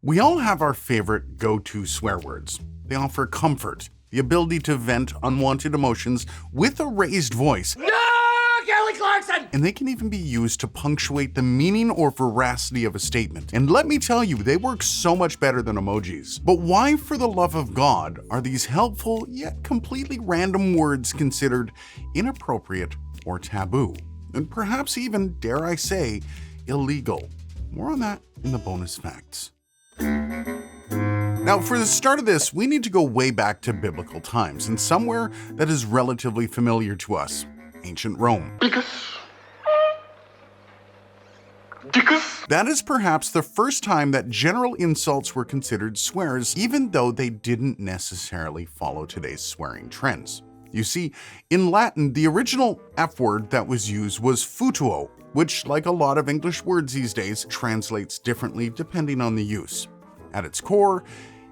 We all have our favorite go-to swear words. They offer comfort, the ability to vent unwanted emotions with a raised voice. No, Kelly Clarkson! And they can even be used to punctuate the meaning or veracity of a statement. And let me tell you, they work so much better than emojis. But why, for the love of God, are these helpful yet completely random words considered inappropriate or taboo? And perhaps even, dare I say, illegal? More on that in the bonus facts. Now, for the start of this, we need to go way back to biblical times and somewhere that is relatively familiar to us: ancient Rome. That is perhaps the first time that general insults were considered swears, even though they didn't necessarily follow today's swearing trends. You see, in Latin, the original F word that was used was futuo, which, like a lot of English words these days, translates differently depending on the use. At its core,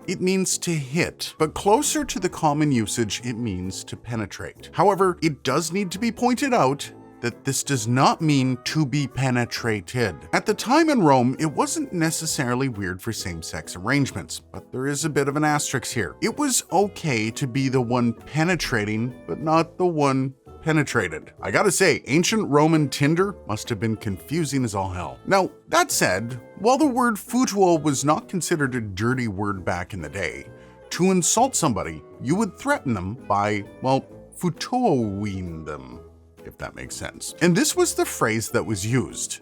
it means to hit, but closer to the common usage, it means to penetrate. However, it does need to be pointed out that this does not mean to be penetrated. At the time in Rome, it wasn't necessarily weird for same-sex arrangements, but there is a bit of an asterisk here. It was okay to be the one penetrating, but not the one penetrated. I gotta say, ancient Roman Tinder must have been confusing as all hell. Now, that said, while the word futuo was not considered a dirty word back in the day, to insult somebody, you would threaten them by, well, futuoing them, if that makes sense. And this was the phrase that was used.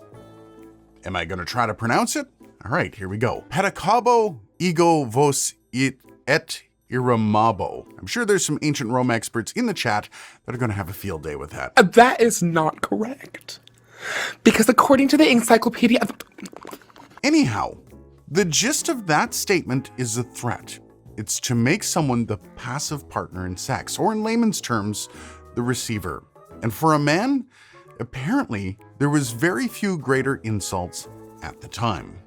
Am I gonna try to pronounce it? All right, here we go. Pedicabo ego vos et iramabo. I'm sure there's some ancient Rome experts in the chat that are going to have a field day with that. That is not correct. Because according to the encyclopedia... Anyhow, the gist of that statement is a threat. It's to make someone the passive partner in sex, or in layman's terms, the receiver. And for a man, apparently, there was very few greater insults at the time.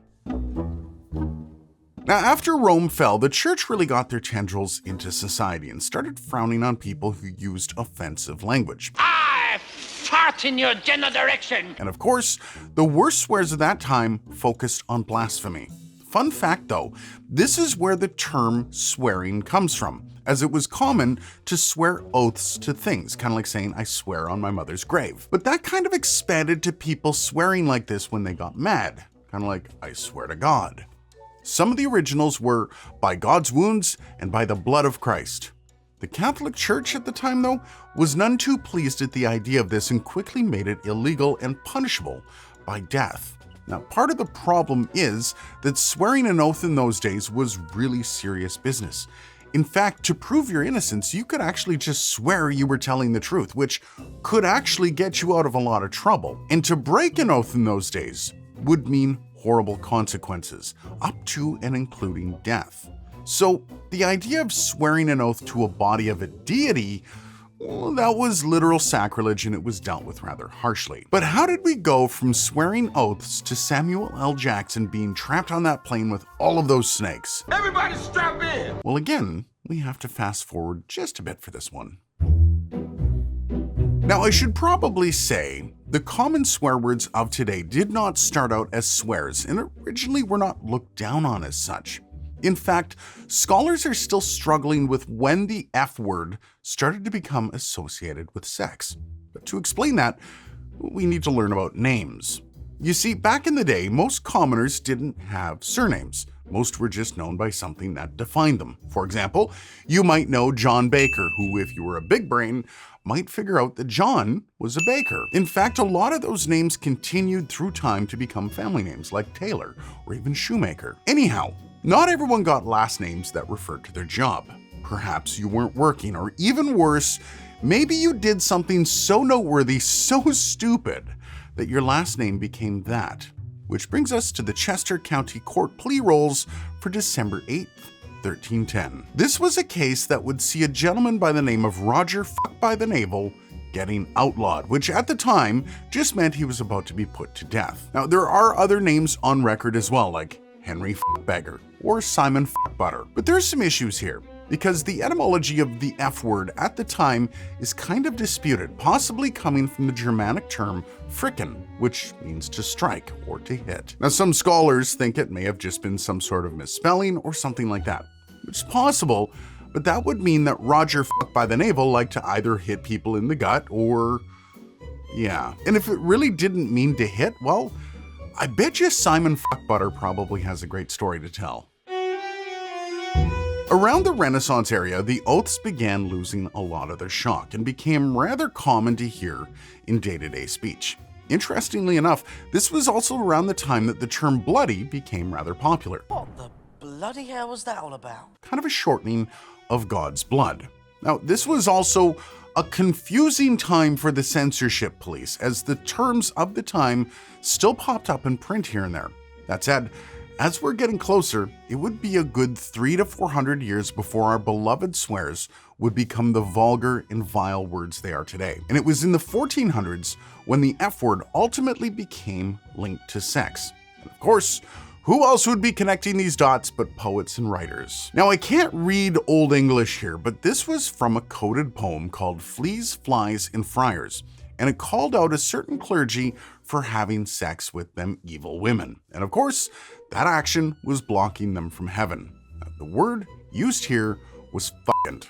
Now, after Rome fell, the church really got their tendrils into society and started frowning on people who used offensive language. I fart in your general direction! And of course, the worst swears of that time focused on blasphemy. Fun fact though, this is where the term swearing comes from, as it was common to swear oaths to things, kind of like saying, I swear on my mother's grave. But that kind of expanded to people swearing like this when they got mad, kind of like, I swear to God. Some of the originals were by God's wounds and by the blood of Christ. The Catholic Church at the time, though, was none too pleased at the idea of this and quickly made it illegal and punishable by death. Now, part of the problem is that swearing an oath in those days was really serious business. In fact, to prove your innocence, you could actually just swear you were telling the truth, which could actually get you out of a lot of trouble. And to break an oath in those days would mean horrible consequences, up to and including death. So the idea of swearing an oath to a body of a deity, well, that was literal sacrilege and it was dealt with rather harshly. But how did we go from swearing oaths to Samuel L. Jackson being trapped on that plane with all of those snakes? Everybody strap in! Well, again, we have to fast forward just a bit for this one. Now, I should probably say, the common swear words of today did not start out as swears and originally were not looked down on as such. In fact, scholars are still struggling with when the F word started to become associated with sex. But to explain that, we need to learn about names. You see, back in the day, most commoners didn't have surnames. Most were just known by something that defined them. For example, you might know John Baker, who, if you were a big brain, might figure out that John was a baker. In fact, a lot of those names continued through time to become family names like Taylor or even Shoemaker. Anyhow, not everyone got last names that referred to their job. Perhaps you weren't working, or even worse, maybe you did something so noteworthy, so stupid, that your last name became that. Which brings us to the Chester County Court plea rolls for December 8th, 1310. This was a case that would see a gentleman by the name of Roger by the Navel getting outlawed, which at the time just meant he was about to be put to death. Now, there are other names on record as well, like Henry Beggar or Simon Butter. But there's some issues here. because the etymology of the F word at the time is kind of disputed, possibly coming from the Germanic term frickin, which means to strike or to hit. Now, some scholars think it may have just been some sort of misspelling or something like that, which is possible, but that would mean that Roger Fuck by the Navel liked to either hit people in the gut or, yeah. And if it really didn't mean to hit, well, I bet you Simon Fuckbutter probably has a great story to tell. Around the Renaissance area, the oaths began losing a lot of their shock and became rather common to hear in day-to-day speech. Interestingly enough, this was also around the time that the term bloody became rather popular. What the bloody hell was that all about? Kind of a shortening of God's blood. Now, this was also a confusing time for the censorship police, as the terms of the time still popped up in print here and there. That said, as we're getting closer, it would be a good 300 to 400 years before our beloved swears would become the vulgar and vile words they are today. And it was in the 1400s when the F word ultimately became linked to sex. And of course, who else would be connecting these dots but poets and writers? Now, I can't read Old English here, but this was from a coded poem called Fleas, Flies, and Friars, and it called out a certain clergy for having sex with them evil women. And of course, that action was blocking them from heaven. The word used here was fuckant.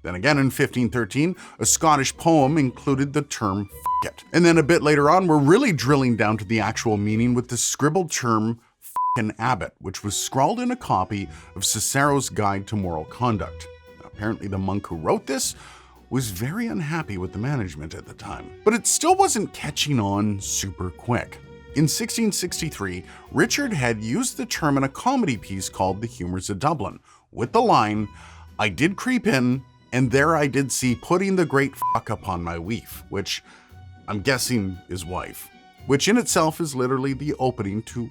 Then again in 1513, a Scottish poem included the term fuck it. And then a bit later on, we're really drilling down to the actual meaning with the scribbled term fucking abbot, which was scrawled in a copy of Cicero's Guide to Moral Conduct. Apparently the monk who wrote this was very unhappy with the management at the time. But it still wasn't catching on super quick. In 1663, Richard had used the term in a comedy piece called The Humours of Dublin, with the line, "I did creep in, and there I did see putting the great fuck upon my weef," which I'm guessing is wife, which in itself is literally the opening to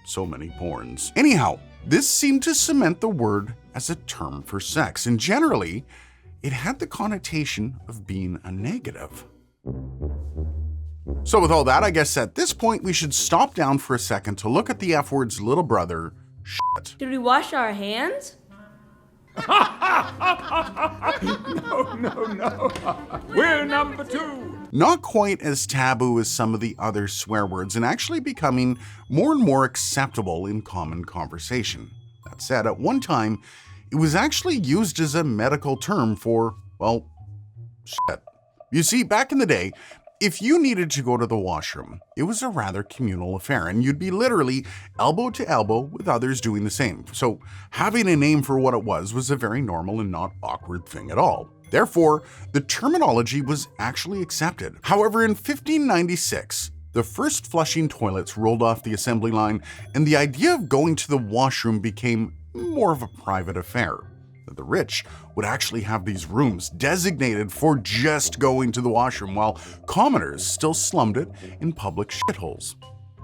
so many porns. Anyhow, this seemed to cement the word as a term for sex, and generally, it had the connotation of being a negative. So with all that, I guess at this point we should stop down for a second to look at the F word's little brother, shit. Did we wash our hands? No. We're number 2. Not quite as taboo as some of the other swear words, and actually becoming more and more acceptable in common conversation. That said, at one time, it was actually used as a medical term for, well, shit. You see, back in the day, if you needed to go to the washroom, it was a rather communal affair, and you'd be literally elbow to elbow with others doing the same. So having a name for what it was a very normal and not awkward thing at all. Therefore, the terminology was actually accepted. However, in 1596, the first flushing toilets rolled off the assembly line, and the idea of going to the washroom became more of a private affair. The rich would actually have these rooms designated for just going to the washroom, while commoners still slummed it in public shitholes.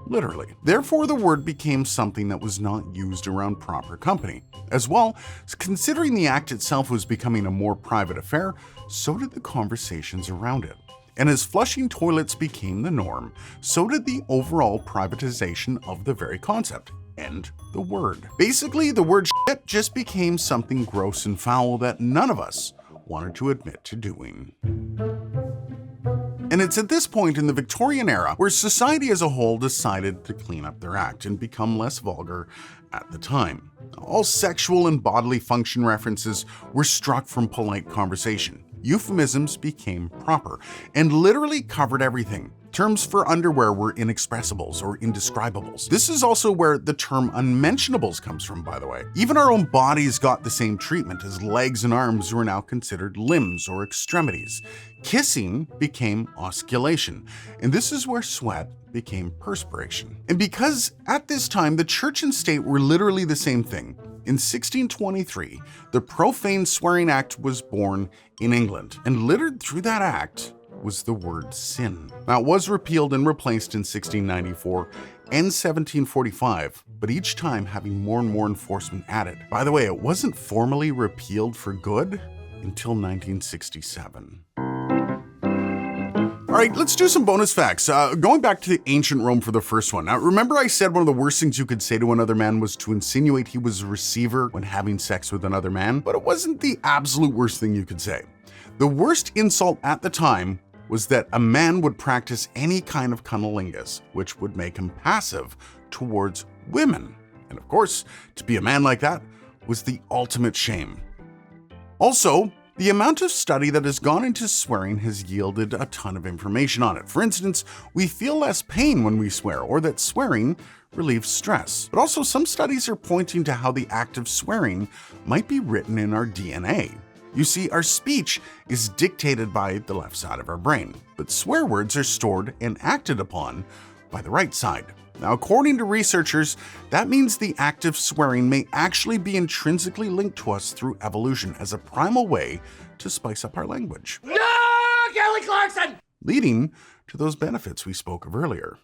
Literally. Therefore, the word became something that was not used around proper company. As well, considering the act itself was becoming a more private affair, so did the conversations around it. And as flushing toilets became the norm, so did the overall privatization of the very concept. And the word. Basically, the word shit just became something gross and foul that none of us wanted to admit to doing. And it's at this point in the Victorian era where society as a whole decided to clean up their act and become less vulgar at the time. All sexual and bodily function references were struck from polite conversation. Euphemisms became proper and literally covered everything. Terms for underwear were inexpressibles or indescribables. This is also where the term unmentionables comes from, by the way. Even our own bodies got the same treatment, as legs and arms were now considered limbs or extremities. Kissing became osculation, and this is where sweat became perspiration. And because at this time the church and state were literally the same thing, in 1623, the Profane Swearing Act was born in England, and littered through that act was the word sin. Now, it was repealed and replaced in 1694 and 1745, but each time having more and more enforcement added. By the way, it wasn't formally repealed for good until 1967. All right, let's do some bonus facts. Going back to the ancient Rome for the first one. Now, remember I said one of the worst things you could say to another man was to insinuate he was a receiver when having sex with another man? But it wasn't the absolute worst thing you could say. The worst insult at the time was that a man would practice any kind of cunnilingus, which would make him passive towards women. And of course, to be a man like that was the ultimate shame. Also, the amount of study that has gone into swearing has yielded a ton of information on it. For instance, we feel less pain when we swear, or that swearing relieves stress. But also, some studies are pointing to how the act of swearing might be written in our DNA. You see, our speech is dictated by the left side of our brain, but swear words are stored and acted upon by the right side. Now, according to researchers, that means the act of swearing may actually be intrinsically linked to us through evolution as a primal way to spice up our language. No, Kelly Clarkson! Leading to those benefits we spoke of earlier.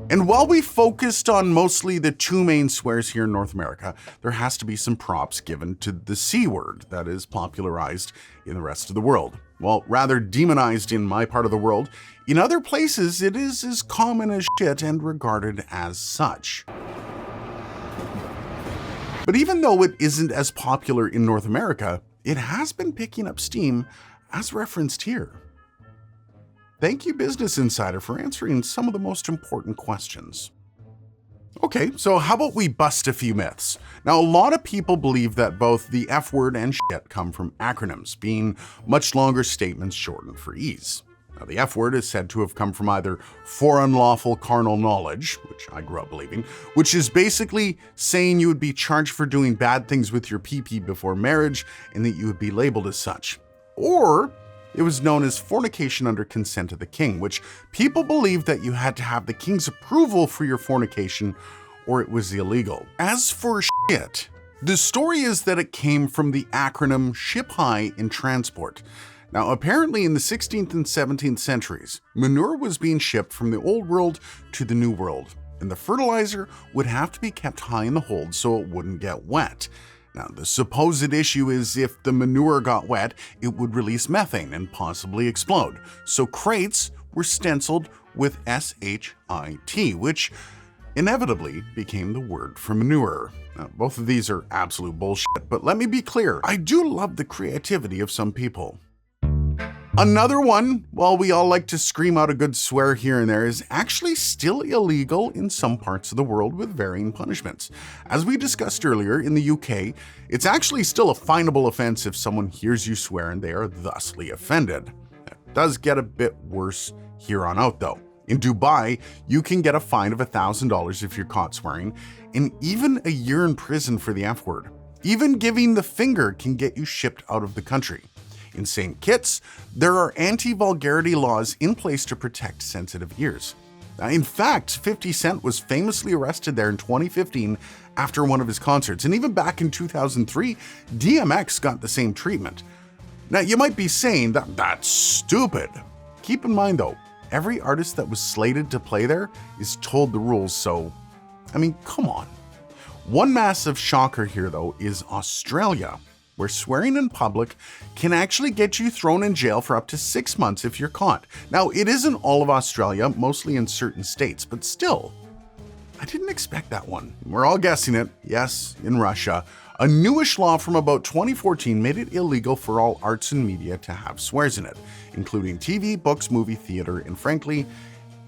And while we focused on mostly the two main swears here in North America, there has to be some props given to the C word that is popularized in the rest of the world. Well, rather demonized in my part of the world, in other places it is as common as shit and regarded as such. But even though it isn't as popular in North America, it has been picking up steam as referenced here. Thank you, Business Insider, for answering some of the most important questions. Okay, so how about we bust a few myths? Now, a lot of people believe that both the F word and shit come from acronyms, being much longer statements shortened for ease. Now, the F word is said to have come from either for unlawful carnal knowledge, which I grew up believing, which is basically saying you would be charged for doing bad things with your pee-pee before marriage and that you would be labeled as such. Or it was known as fornication under consent of the king, which people believed that you had to have the king's approval for your fornication or it was illegal. As for shit, the story is that it came from the acronym ship high in transport. Now, apparently in the 16th and 17th centuries, manure was being shipped from the old world to the new world, and the fertilizer would have to be kept high in the hold so it wouldn't get wet. Now, the supposed issue is if the manure got wet, it would release methane and possibly explode. So crates were stenciled with SHIT, which inevitably became the word for manure. Now, both of these are absolute bullshit, but let me be clear, I do love the creativity of some people. Another one, while we all like to scream out a good swear here and there, is actually still illegal in some parts of the world with varying punishments. As we discussed earlier, in the UK, it's actually still a finable offense if someone hears you swear and they are thusly offended. It does get a bit worse here on out though. In Dubai, you can get a fine of $1,000 if you're caught swearing, and even a year in prison for the F word. Even giving the finger can get you shipped out of the country. In St. Kitts, there are anti-vulgarity laws in place to protect sensitive ears. In fact, 50 Cent was famously arrested there in 2015 after one of his concerts, and even back in 2003, DMX got the same treatment. Now, you might be saying that that's stupid. Keep in mind though, every artist that was slated to play there is told the rules, so, I mean, come on. One massive shocker here though is Australia, where swearing in public can actually get you thrown in jail for up to 6 months if you're caught. Now, it isn't all of Australia, mostly in certain states, but still, I didn't expect that one. We're all guessing it. Yes, in Russia, a newish law from about 2014 made it illegal for all arts and media to have swears in it, including TV, books, movie, theater, and frankly,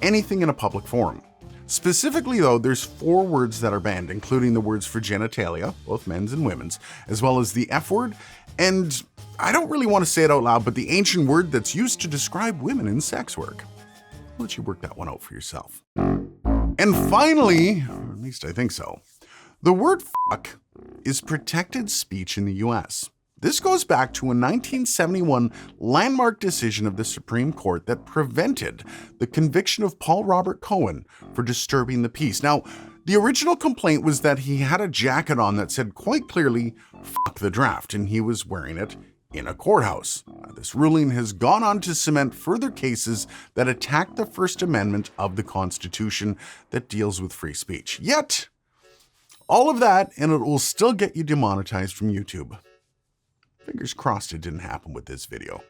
anything in a public forum. Specifically though, there's 4 words that are banned, including the words for genitalia, both men's and women's, as well as the F word, and I don't really want to say it out loud, but the ancient word that's used to describe women in sex work. I'll let you work that one out for yourself. And finally, or at least I think so, the word fuck is protected speech in the US. This goes back to a 1971 landmark decision of the Supreme Court that prevented the conviction of Paul Robert Cohen for disturbing the peace. Now, the original complaint was that he had a jacket on that said quite clearly, "Fuck the draft," and he was wearing it in a courthouse. This ruling has gone on to cement further cases that attack the First Amendment of the Constitution that deals with free speech. Yet, all of that, and it will still get you demonetized from YouTube. Fingers crossed it didn't happen with this video.